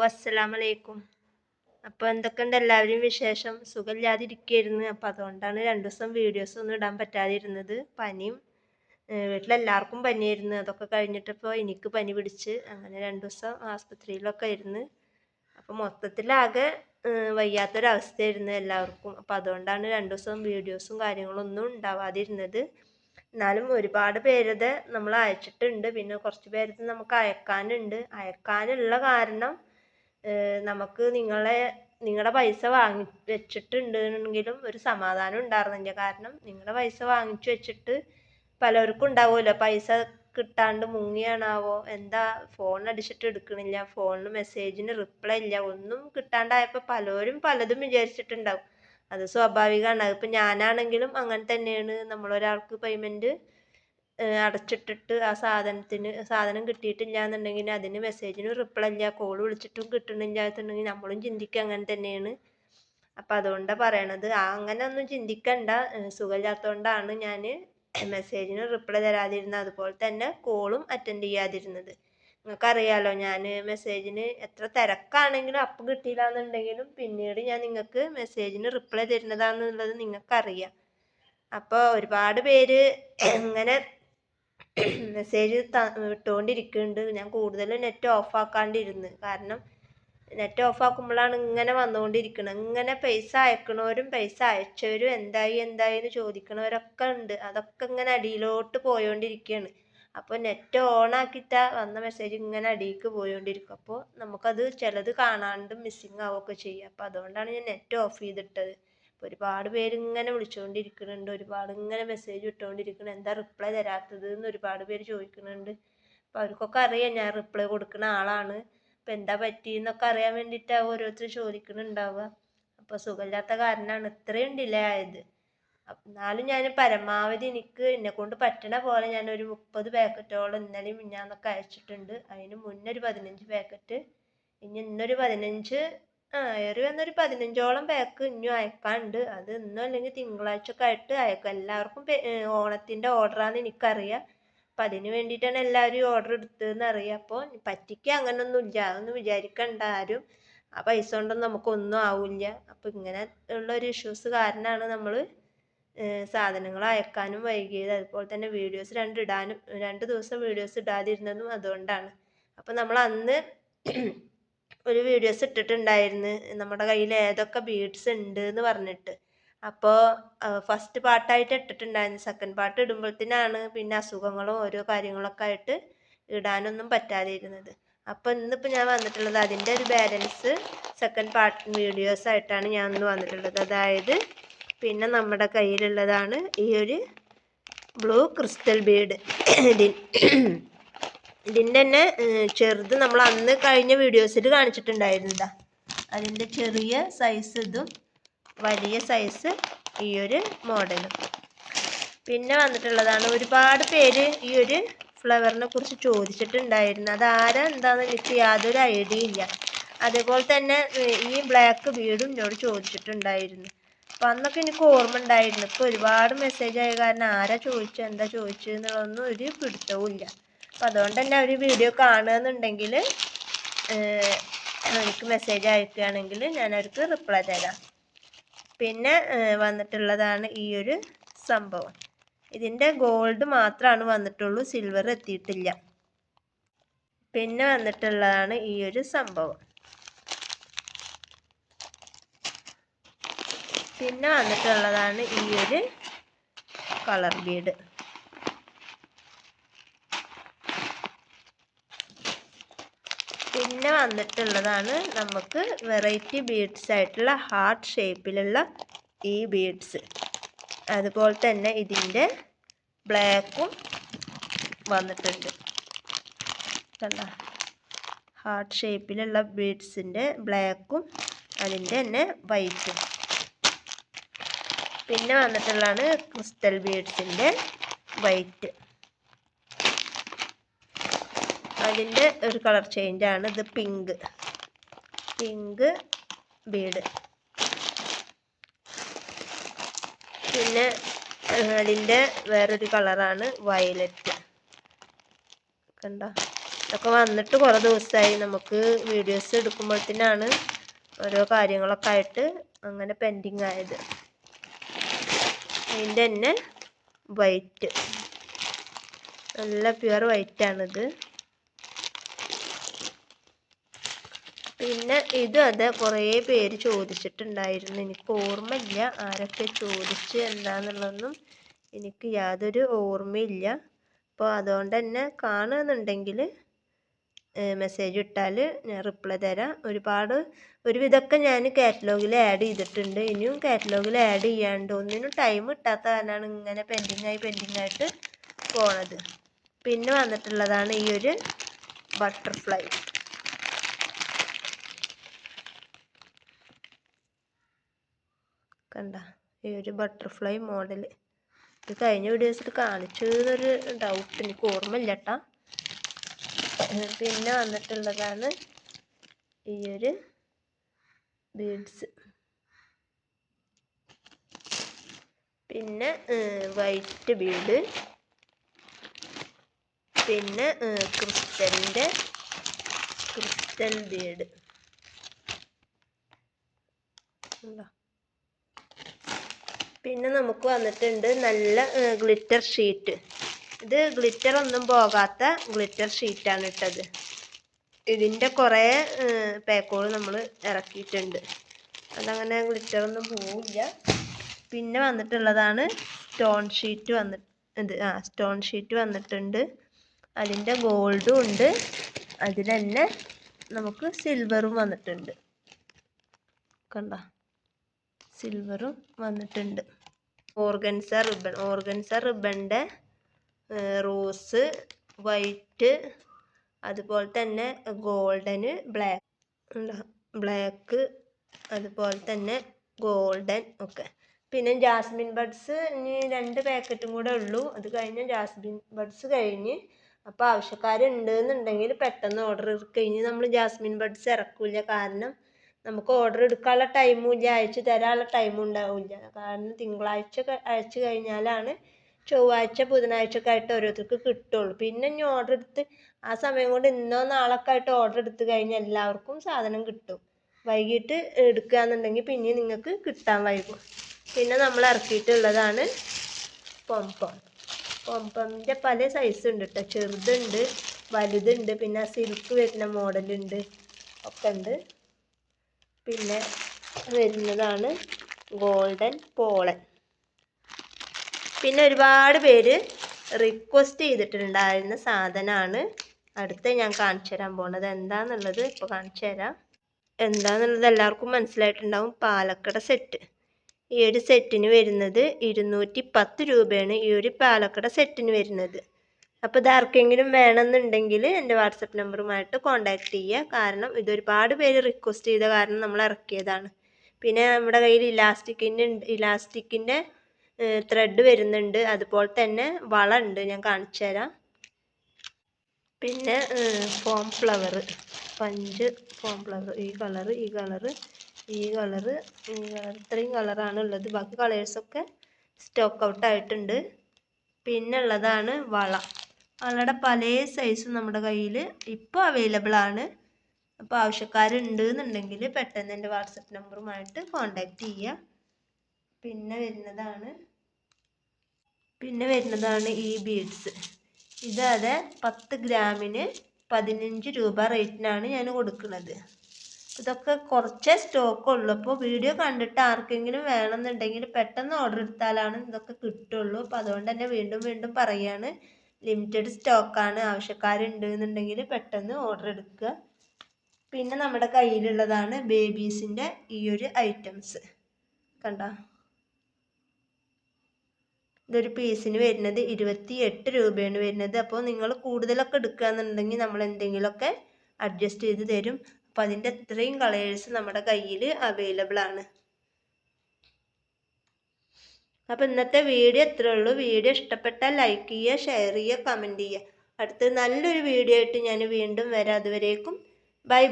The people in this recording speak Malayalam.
അസ്സലാമലൈക്കും. അപ്പോൾ എന്തൊക്കെയുണ്ട് എല്ലാവരും വിശേഷം? സുഖമില്ലാതിരിക്കുകയായിരുന്നു. അപ്പോൾ അതുകൊണ്ടാണ് 2 ദിവസം വീഡിയോസ് ഒന്നും ഇടാൻ പറ്റാതിരുന്നത്. പനിയും വീട്ടിലെല്ലാവർക്കും പനിയായിരുന്നു. അതൊക്കെ കഴിഞ്ഞിട്ടിപ്പോൾ എനിക്ക് പനി പിടിച്ച് അങ്ങനെ 2 ദിവസം ആസ്പത്രിയിലൊക്കെ ആയിരുന്നു. അപ്പോൾ മൊത്തത്തിലാകെ വയ്യാത്തൊരവസ്ഥയായിരുന്നു എല്ലാവർക്കും. അപ്പോൾ അതുകൊണ്ടാണ് 2 ദിവസം വീഡിയോസും കാര്യങ്ങളൊന്നും ഉണ്ടാവാതിരുന്നത്. എന്നാലും ഒരുപാട് പേരത് നമ്മൾ അയച്ചിട്ടുണ്ട്. പിന്നെ കുറച്ച് പേരത് നമുക്ക് അയക്കാനുള്ള കാരണം നമുക്ക് നിങ്ങളുടെ പൈസ വെച്ചിട്ടുണ്ടെങ്കിലും ഒരു സമാധാനം ഉണ്ടായിരുന്നില്ല. കാരണം നിങ്ങളുടെ പൈസ വാങ്ങിച്ചു വെച്ചിട്ട് പലർക്കും ഉണ്ടാവുമല്ലോ പൈസ കിട്ടാണ്ട് മുങ്ങിയാണാവോ എന്താ ഫോൺ അടിച്ചിട്ട് എടുക്കണില്ല, ഫോണിന് മെസ്സേജിന് റിപ്ലൈ ഇല്ല, ഒന്നും കിട്ടാണ്ടായപ്പോൾ പലരും പലതും വിചാരിച്ചിട്ടുണ്ടാവും. അത് സ്വാഭാവികമാണ്. അതിപ്പോൾ ഞാനാണെങ്കിലും അങ്ങനെ തന്നെയാണ്. നമ്മളൊരാൾക്ക് പേയ്മെൻറ്റ് അടച്ചിട്ടിട്ട് ആ സാധനം കിട്ടിയിട്ടില്ല എന്നുണ്ടെങ്കിൽ അതിന് മെസ്സേജിന് റിപ്ലൈ ഇല്ല, കോൾ വിളിച്ചിട്ടും കിട്ടണില്ല എന്നുണ്ടെങ്കിൽ നമ്മളും ചിന്തിക്കുക അങ്ങനെ തന്നെയാണ്. അപ്പം അതുകൊണ്ടാണ് പറയണത്. അങ്ങനെ ഒന്നും ചിന്തിക്കണ്ട. സുഖമില്ലാത്തതുകൊണ്ടാണ് ഞാൻ മെസ്സേജിന് റിപ്ലൈ തരാതിരുന്നത്, അതുപോലെ തന്നെ കോളും അറ്റൻഡ് ചെയ്യാതിരുന്നത്. നിങ്ങൾക്കറിയാലോ, ഞാൻ മെസ്സേജിന് എത്ര തിരക്കാണെങ്കിലും അപ്പം കിട്ടിയില്ല എന്നുണ്ടെങ്കിലും പിന്നീട് ഞാൻ നിങ്ങൾക്ക് മെസ്സേജിന് റിപ്ലൈ തരുന്നതാണെന്നുള്ളത് നിങ്ങൾക്കറിയാം. അപ്പോൾ ഒരുപാട് പേര് ഇങ്ങനെ മെസ്സേജ് ഇട്ടുകൊണ്ടിരിക്കുന്നുണ്ട്. ഞാൻ കൂടുതലും നെറ്റ് ഓഫാക്കാണ്ടിരുന്ന്. കാരണം നെറ്റ് ഓഫാക്കുമ്പോഴാണ് ഇങ്ങനെ വന്നുകൊണ്ടിരിക്കുന്നത്. ഇങ്ങനെ പൈസ അയക്കണവരും പൈസ അയച്ചവരും എന്തായി എന്ന് ചോദിക്കണവരൊക്കെ ഉണ്ട്. അതൊക്കെ ഇങ്ങനെ അടിയിലോട്ട് പോയോണ്ടിരിക്കുകയാണ്. അപ്പോൾ നെറ്റ് ഓണാക്കിയിട്ടാ വന്ന മെസ്സേജ് ഇങ്ങനെ അടിയിലേക്ക് പോയോണ്ടിരിക്കും. അപ്പോൾ നമുക്കത് ചിലത് കാണാണ്ട് മിസ്സിങ് ആവുകയൊക്കെ ചെയ്യും. അപ്പോൾ അതുകൊണ്ടാണ് ഞാൻ നെറ്റ് ഓഫ് ചെയ്തിട്ടത്. ഒരുപാട് പേര് ഇങ്ങനെ വിളിച്ചുകൊണ്ടിരിക്കുന്നുണ്ട്, ഒരുപാട് ഇങ്ങനെ മെസ്സേജ് ഇട്ടുകൊണ്ടിരിക്കണം, എന്താ റിപ്ലൈ തരാത്തത് എന്ന് ഒരുപാട് പേര് ചോദിക്കുന്നുണ്ട്. അപ്പോൾ അവർക്കൊക്കെ അറിയാം ഞാൻ റിപ്ലൈ കൊടുക്കുന്ന ആളാണ്. അപ്പോൾ എന്താ പറ്റിയെന്നൊക്കെ അറിയാൻ വേണ്ടിയിട്ടാണ് ഓരോരുത്തർ ചോദിക്കുന്നുണ്ടാവുക. അപ്പോൾ സുഖമില്ലാത്ത കാരണമാണ് ഇത്രയും ഡിലേ ആയത്. എന്നാലും ഞാൻ പരമാവധി എന്നെക്കൊണ്ട് പറ്റണ പോലെ ഞാനൊരു 30 പാക്കറ്റോളം ഇന്നലെയും മിഞ്ഞാന്നൊക്കെ അയച്ചിട്ടുണ്ട്. അതിന് മുന്നേ ഒരു 15 പാക്കറ്റ്, ഇനി ഇന്നൊരു 15, ഏറി വന്നൊരു 15ഓളം പാക്ക് ഇനിയും അയക്കാനുണ്ട്. അത് ഇന്നോ അല്ലെങ്കിൽ തിങ്കളാഴ്ച ഒക്കെ ആയിട്ട് അയക്കാം. എല്ലാവർക്കും ഓണത്തിൻ്റെ ഓർഡറാണെന്ന് എനിക്കറിയാം. അപ്പം അതിന് വേണ്ടിയിട്ടാണ് എല്ലാവരും ഓർഡർ എടുത്തതെന്ന് അറിയാം. അപ്പോൾ പറ്റിക്കുക അങ്ങനൊന്നും ഇല്ല, അതൊന്നും വിചാരിക്കണ്ട ആരും. ആ പൈസ കൊണ്ടൊന്നും നമുക്കൊന്നും ആവില്ല. അപ്പോൾ ഇങ്ങനെ ഉള്ളൊരു ഇഷ്യൂസ് കാരണമാണ് നമ്മൾ സാധനങ്ങൾ അയക്കാനും വൈകിയത്. അതുപോലെ തന്നെ വീഡിയോസ് 2 ദിവസം വീഡിയോസ് ഇടാതിരുന്നതും അതുകൊണ്ടാണ്. അപ്പോൾ നമ്മൾ അന്ന് ഒരു വീഡിയോസ് ഇട്ടിട്ടുണ്ടായിരുന്നു നമ്മുടെ കയ്യിൽ ഏതൊക്കെ ബീഡ്സ് ഉണ്ട് എന്ന് പറഞ്ഞിട്ട്. അപ്പോൾ ഫസ്റ്റ് പാർട്ടായിട്ട് ഇട്ടിട്ടുണ്ടായിരുന്നു. സെക്കൻഡ് പാർട്ട് ഇടുമ്പോഴത്തേനാണ് പിന്നെ അസുഖങ്ങളും ഓരോ കാര്യങ്ങളൊക്കെ ആയിട്ട് ഇടാനൊന്നും പറ്റാതിരുന്നത്. അപ്പോൾ ഇന്നിപ്പോൾ ഞാൻ വന്നിട്ടുള്ളത് അതിൻ്റെ ഒരു ബാലൻസ് സെക്കൻഡ് പാർട്ട് വീഡിയോസ് ആയിട്ടാണ് ഞാൻ ഇന്ന് വന്നിട്ടുള്ളത്. അതായത് പിന്നെ നമ്മുടെ കയ്യിലുള്ളതാണ് ഈ ഒരു ബ്ലൂ ക്രിസ്റ്റൽ ബീഡ്. ഇതിൻ്റെ തന്നെ ചെറുത് നമ്മൾ അന്ന് കഴിഞ്ഞ വീഡിയോസിൽ കാണിച്ചിട്ടുണ്ടായിരുന്നതാ. അതിൻ്റെ ചെറിയ സൈസ് ഇതും വലിയ സൈസ് ഈ ഒരു മോഡലും. പിന്നെ വന്നിട്ടുള്ളതാണ് ഒരുപാട് പേര് ഈ ഒരു ഫ്ലവറിനെ കുറിച്ച് ചോദിച്ചിട്ടുണ്ടായിരുന്നു. അതാരാ എന്താണെന്ന് എനിക്ക് യാതൊരു ഐഡിയ ഇല്ല. അതേപോലെ തന്നെ ഈ ബ്ലാക്ക് ബീഡും എന്നോട് ചോദിച്ചിട്ടുണ്ടായിരുന്നു. അപ്പം അന്നൊക്കെ എനിക്ക് ഓർമ്മ ഉണ്ടായിരുന്നു. ഇപ്പോൾ ഒരുപാട് മെസ്സേജ് ആയ കാരണം ആരാ ചോദിച്ചത് എന്താ ചോദിച്ചത് എന്നുള്ളതൊന്നും ഒരു പിടുത്തവും ഇല്ല. അപ്പം അതുകൊണ്ട് തന്നെ ഒരു വീഡിയോ കാണുകയെന്നുണ്ടെങ്കിൽ എനിക്ക് മെസ്സേജ് അയക്കുകയാണെങ്കിൽ ഞാൻ അവർക്ക് റിപ്ലൈ തരാം. പിന്നെ വന്നിട്ടുള്ളതാണ് ഈ ഒരു സംഭവം. ഇതിൻ്റെ ഗോൾഡ് മാത്രമാണ് വന്നിട്ടുള്ളൂ, സിൽവർ എത്തിയിട്ടില്ല. പിന്നെ വന്നിട്ടുള്ളതാണ് ഈ ഒരു സംഭവം. പിന്നെ വന്നിട്ടുള്ളതാണ് ഈ ഒരു കളർ ബീഡ്. പിന്നെ വന്നിട്ടുള്ളതാണ് നമുക്ക് വെറൈറ്റി ബീഡ്സ് ആയിട്ടുള്ള ഹാർട്ട് ഷേപ്പിലുള്ള ഈ ബീഡ്സ്. അതുപോലെ തന്നെ ഇതിൻ്റെ ബ്ലാക്കും വന്നിട്ടുണ്ട്. കണ്ട, ഹാർട്ട് ഷേപ്പിലുള്ള ബീഡ്സിൻ്റെ ബ്ലാക്കും അതിൻ്റെ തന്നെ വൈറ്റും. പിന്നെ വന്നിട്ടുള്ളതാണ് ക്രിസ്റ്റൽ ബീഡ്സിൻ്റെ വൈറ്റ്. അതിൻ്റെ ഒരു കളർ ചേഞ്ചാണ് ഇത്, പിങ്ക് ബീഡ്. പിന്നെ അതിൻ്റെ വേറൊരു കളറാണ് വയലറ്റ്. കണ്ട, ഇതൊക്കെ വന്നിട്ട് കുറേ ദിവസമായി. നമുക്ക് വീഡിയോസ് എടുക്കുമ്പോഴത്തേനാണ് ഓരോ കാര്യങ്ങളൊക്കെ ആയിട്ട് അങ്ങനെ പെൻഡിങ് ആയത്. അതിൻ്റെ തന്നെ വൈറ്റ്, നല്ല പ്യുവർ വൈറ്റാണിത്. പിന്നെ ഇതും അതെ, കുറേ പേര് ചോദിച്ചിട്ടുണ്ടായിരുന്നു. എനിക്ക് ഓർമ്മയില്ല ആരൊക്കെ ചോദിച്ച് എന്താണെന്നുള്ളതൊന്നും എനിക്ക് യാതൊരു ഓർമ്മയില്ല. അപ്പോൾ അതുകൊണ്ട് തന്നെ കാണുന്നുണ്ടെങ്കിൽ മെസ്സേജ് ഇട്ടാൽ ഞാൻ റിപ്ലൈ തരാം. ഒരുവിധമൊക്കെ ഞാൻ കാറ്റലോഗിൽ ആഡ് ചെയ്തിട്ടുണ്ട്. ഇനിയും കാറ്റലോഗിൽ ആഡ് ചെയ്യാണ്ട്, ഒന്നിനും ടൈം കിട്ടാത്ത കാരണമാണ് ഇങ്ങനെ പെൻഡിങ് ആയിട്ട് പോണത്. പിന്നെ വന്നിട്ടുള്ളതാണ് ഈ ഒരു ബട്ടർഫ്ലൈ. കണ്ട, ഈ ഒരു ബട്ടർഫ്ലൈ മോഡൽ. ഇത് കഴിഞ്ഞ വീഡിയോസിൽ കാണിച്ചു എന്നൊരു ഡൗട്ട്, എനിക്ക് ഓർമ്മയില്ല കേട്ടോ. പിന്നെ വന്നിട്ടുള്ളതാണ് ഈ ഒരു ബീഡ്സ്. പിന്നെ വൈറ്റ് ബീഡ്, പിന്നെ ക്രിസ്റ്റൽ ബീഡ്. പിന്നെ നമുക്ക് വന്നിട്ടുണ്ട് നല്ല ഗ്ലിറ്റർ ഷീറ്റ്. ഇത് ഗ്ലിറ്റർ ഒന്നും പോകാത്ത ഗ്ലിറ്റർ ഷീറ്റാണ് ഇട്ടത്. ഇതിൻ്റെ കുറേ പാക്കുകൾ നമ്മൾ ഇറക്കിയിട്ടുണ്ട്. അതങ്ങനെ ഗ്ലിറ്റർ ഒന്നും പോവില്ല. പിന്നെ വന്നിട്ടുള്ളതാണ് സ്റ്റോൺ ഷീറ്റ് വന്നിട്ടുണ്ട്. അതിൻ്റെ ഗോൾഡും ഉണ്ട്, അതിൽ തന്നെ നമുക്ക് സിൽവറും വന്നിട്ടുണ്ട്. കണ്ട, സിൽവറും വന്നിട്ടുണ്ട്. ഓർഗൻസ റിബണിൻ്റെ റോസ്, വൈറ്റ്, അതുപോലെ തന്നെ ഗോൾഡന്, ബ്ലാക്ക്, അതുപോലെ തന്നെ ഗോൾഡൻ ഒക്കെ. പിന്നെ ജാസ്മിൻ ബഡ്സ് ഇനി 2 പാക്കറ്റും കൂടെ ഉള്ളൂ. അത് കഴിഞ്ഞ് ജാസ്മിൻ ബഡ്സ് കഴിഞ്ഞ്. അപ്പോൾ ആവശ്യക്കാരുണ്ടെന്നുണ്ടെങ്കിൽ പെട്ടെന്ന് ഓർഡർ കഴിഞ്ഞ് നമ്മൾ ജാസ്മിൻ ബഡ്സ് ഇറക്കില്ല. കാരണം നമുക്ക് ഓർഡർ എടുക്കാനുള്ള ടൈമും ഇല്ല, അയച്ചു തരാനുള്ള ടൈമും ഉണ്ടാവില്ല. കാരണം തിങ്കളാഴ്ച അയച്ചു കഴിഞ്ഞാലാണ് ചൊവ്വാഴ്ച ബുധനാഴ്ച ഒക്കെ ആയിട്ട് ഓരോരുത്തർക്ക് കിട്ടുള്ളൂ. പിന്നെ ഇനി ഓർഡർ എടുത്ത് ആ സമയം കൊണ്ട് ഇന്നോ നാളൊക്കെ ആയിട്ട് ഓർഡർ എടുത്ത് കഴിഞ്ഞാൽ എല്ലാവർക്കും സാധനം കിട്ടും. വൈകിട്ട് എടുക്കുകയെന്നുണ്ടെങ്കിൽ പിന്നെ നിങ്ങൾക്ക് കിട്ടാൻ വൈകും. പിന്നെ നമ്മൾ ഇറക്കിയിട്ടുള്ളതാണ് പോംപോമിൻ്റെ പല സൈസ് ഉണ്ട് കേട്ടോ. ചെറുതുണ്ട്, വലുതുണ്ട്, പിന്നെ സിൽക്ക് വരുന്ന മോഡലുണ്ട്, ഒക്കെ ഉണ്ട്. പിന്നെ വരുന്നതാണ് ഗോൾഡൻ പോളൻ. പിന്നെ ഒരുപാട് പേര് റിക്വസ്റ്റ് ചെയ്തിട്ടുണ്ടായിരുന്ന സാധനമാണ് അടുത്ത് ഞാൻ കാണിച്ചു തരാൻ പോണത്. എന്താണെന്നുള്ളത് ഇപ്പോൾ കാണിച്ചു തരാം. എന്താണെന്നുള്ളത് എല്ലാവർക്കും മനസ്സിലായിട്ടുണ്ടാവും. പാലക്കട സെറ്റ്. ഈ ഒരു സെറ്റിന് വരുന്നത് 210 രൂപയാണ് ഈ ഒരു പാലക്കട സെറ്റിന് വരുന്നത്. അപ്പോൾ ഇത് ആർക്കെങ്കിലും വേണമെന്നുണ്ടെങ്കിൽ എൻ്റെ വാട്സപ്പ് നമ്പറുമായിട്ട് കോൺടാക്റ്റ് ചെയ്യുക. കാരണം ഇതൊരുപാട് പേര് റിക്വസ്റ്റ് ചെയ്ത കാരണം നമ്മൾ ഇറക്കിയതാണ്. പിന്നെ നമ്മുടെ കയ്യിൽ ഇലാസ്റ്റിക്കിൻ്റെ ത്രെഡ് വരുന്നുണ്ട്, അതുപോലെ തന്നെ വള ഉണ്ട്, ഞാൻ കാണിച്ചു തരാം. പിന്നെ form flower, punch form flower, ഈ കളറ് ഇത്രയും കളറാണ് ഉള്ളത്. ബാക്കി കളേഴ്സൊക്കെ സ്റ്റോക്ക് ഔട്ട് ആയിട്ടുണ്ട്. പിന്നെ ഉള്ളതാണ് വളയുടെ പല സൈസും നമ്മുടെ കയ്യിൽ ഇപ്പോൾ അവൈലബിൾ ആണ്. അപ്പോൾ ആവശ്യക്കാരുണ്ട് എന്നുണ്ടെങ്കിൽ പെട്ടെന്ന് എൻ്റെ വാട്സപ്പ് നമ്പറുമായിട്ട് കോൺടാക്റ്റ് ചെയ്യുക. പിന്നെ വരുന്നതാണ് ഈ ബീഡ്സ്. ഇതതെ 10 ഗ്രാമിന് 15 രൂപ റേറ്റിനാണ് ഞാൻ കൊടുക്കുന്നത്. ഇതൊക്കെ കുറച്ചേ സ്റ്റോക്ക് ഉള്ളൂ. അപ്പോൾ വീഡിയോ കണ്ടിട്ട് ആർക്കെങ്കിലും വേണമെന്നുണ്ടെങ്കിൽ പെട്ടെന്ന് ഓർഡർ എടുത്താലാണ് ഇതൊക്കെ കിട്ടുള്ളൂ. അപ്പോൾ അതുകൊണ്ട് തന്നെ വീണ്ടും പറയുകയാണ്, ലിമിറ്റഡ് സ്റ്റോക്കാണ്. ആവശ്യക്കാരുണ്ട് എന്നുണ്ടെങ്കിൽ പെട്ടെന്ന് ഓർഡർ എടുക്കുക. പിന്നെ നമ്മുടെ കയ്യിലുള്ളതാണ് ബേബീസിൻ്റെ ഈ ഒരു ഐറ്റംസ്. കണ്ട, ഇതൊരു പീസിന് വരുന്നത് 28 രൂപയാണ് വരുന്നത്. അപ്പോൾ നിങ്ങൾ കൂടുതലൊക്കെ എടുക്കുകയെന്നുണ്ടെങ്കിൽ നമ്മൾ എന്തെങ്കിലുമൊക്കെ അഡ്ജസ്റ്റ് ചെയ്ത് തരും. അപ്പോൾ അതിൻ്റെ ഇത്രയും കളേഴ്സ് നമ്മുടെ കയ്യിൽ അവൈലബിൾ ആണ്. അപ്പോൾ ഇന്നത്തെ വീഡിയോ ഇത്രേ ഉള്ളൂ. വീഡിയോ ഇഷ്ടപ്പെട്ടാൽ ലൈക്ക് ചെയ്യുക, ഷെയർ ചെയ്യുക, കമൻറ്റ് ചെയ്യുക. അടുത്ത നല്ലൊരു വീഡിയോ ആയിട്ട് ഞാൻ വീണ്ടും വരാം. അതുവരേക്കും ബൈ.